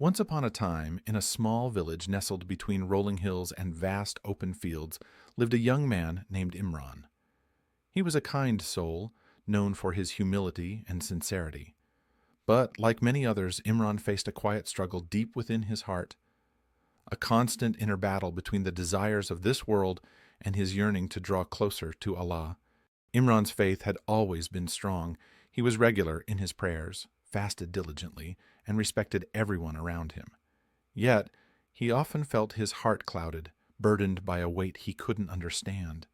Once upon a time, in a small village nestled between rolling hills and vast open fields, lived a young man named Imran. He was a kind soul, known for his humility and sincerity. But, like many others, Imran faced a quiet struggle deep within his heart, a constant inner battle between the desires of this world and his yearning to draw closer to Allah. Imran's faith had always been strong. He was regular in his prayers, fasted diligently, and respected everyone around him. Yet, he often felt his heart clouded, burdened by a weight he couldn't understand.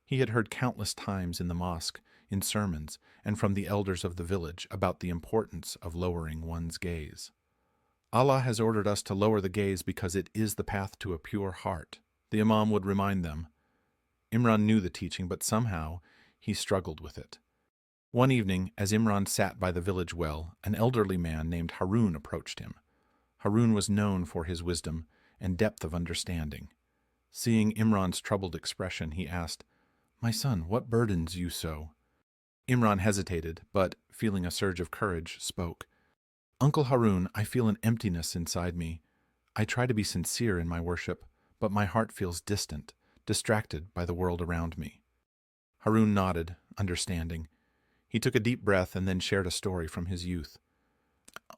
He had heard countless times in the mosque, in sermons, and from the elders of the village about the importance of lowering one's gaze. Allah has ordered us to lower the gaze because it is the path to a pure heart, the Imam would remind them. Imran knew the teaching, but somehow he struggled with it. One evening, as Imran sat by the village well, an elderly man named Haroon approached him. Haroon was known for his wisdom and depth of understanding. Seeing Imran's troubled expression, he asked, "My son, what burdens you so?" Imran hesitated, but, feeling a surge of courage, spoke. "Uncle Haroon, I feel an emptiness inside me. I try to be sincere in my worship, but my heart feels distant, distracted by the world around me." Haroon nodded, understanding. He took a deep breath and then shared a story from his youth.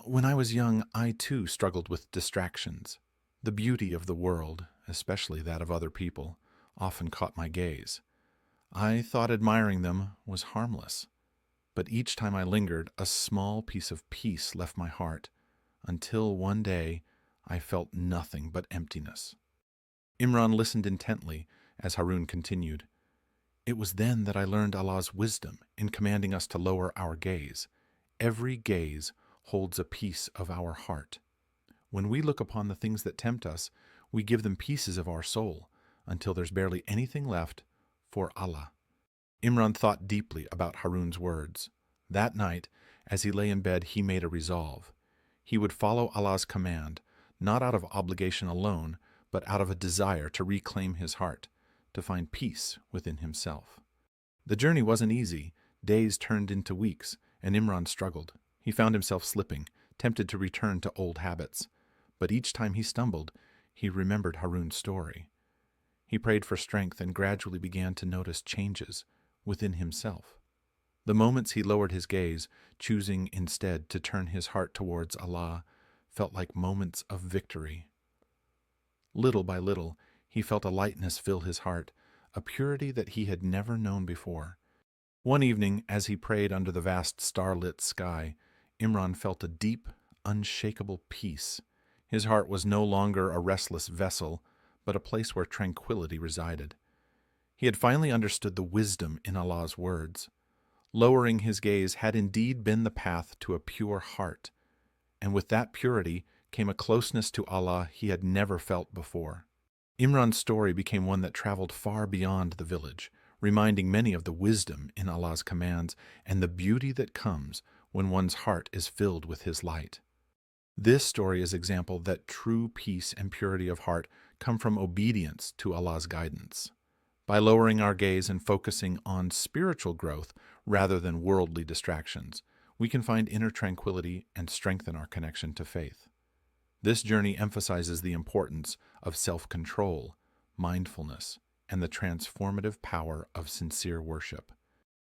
"When I was young, I too struggled with distractions. The beauty of the world, especially that of other people, often caught my gaze. I thought admiring them was harmless. But each time I lingered, a small piece of peace left my heart, until one day I felt nothing but emptiness." Imran listened intently as Haroon continued. "It was then that I learned Allah's wisdom in commanding us to lower our gaze. Every gaze holds a piece of our heart. When we look upon the things that tempt us, we give them pieces of our soul, until there's barely anything left for Allah." Imran thought deeply about Haroon's words. That night, as he lay in bed, he made a resolve. He would follow Allah's command, not out of obligation alone, but out of a desire to reclaim his heart, to find peace within himself. The journey wasn't easy. Days turned into weeks, and Imran struggled. He found himself slipping, tempted to return to old habits. But each time he stumbled, he remembered Haroon's story. He prayed for strength and gradually began to notice changes within himself. The moments he lowered his gaze, choosing instead to turn his heart towards Allah, felt like moments of victory. Little by little, he felt a lightness fill his heart, a purity that he had never known before. One evening, as he prayed under the vast starlit sky, Imran felt a deep, unshakable peace. His heart was no longer a restless vessel, but a place where tranquility resided. He had finally understood the wisdom in Allah's words. Lowering his gaze had indeed been the path to a pure heart, and with that purity came a closeness to Allah he had never felt before. Imran's story became one that traveled far beyond the village, reminding many of the wisdom in Allah's commands and the beauty that comes when one's heart is filled with His light. This story is an example that true peace and purity of heart come from obedience to Allah's guidance. By lowering our gaze and focusing on spiritual growth rather than worldly distractions, we can find inner tranquility and strengthen our connection to faith. This journey emphasizes the importance of self-control, mindfulness, and the transformative power of sincere worship.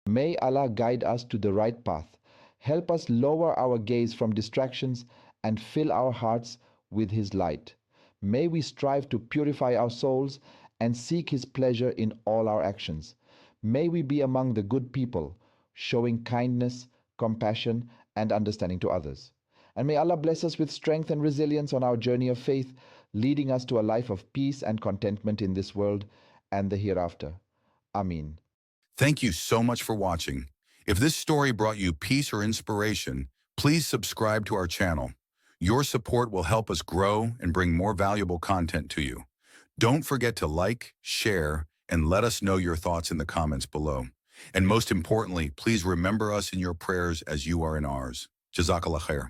May Allah guide us to the right path, help us lower our gaze from distractions, and fill our hearts with His light. May we strive to purify our souls and seek His pleasure in all our actions. May we be among the good people, showing kindness, compassion, and understanding to others. And may Allah bless us with strength and resilience on our journey of faith, leading us to a life of peace and contentment in this world and the hereafter. Ameen. Thank you so much for watching. If this story brought you peace or inspiration, please subscribe to our channel. Your support will help us grow and bring more valuable content to you. Don't forget to like, share, and let us know your thoughts in the comments below. And most importantly, please remember us in your prayers as you are in ours. Jazakallah khair.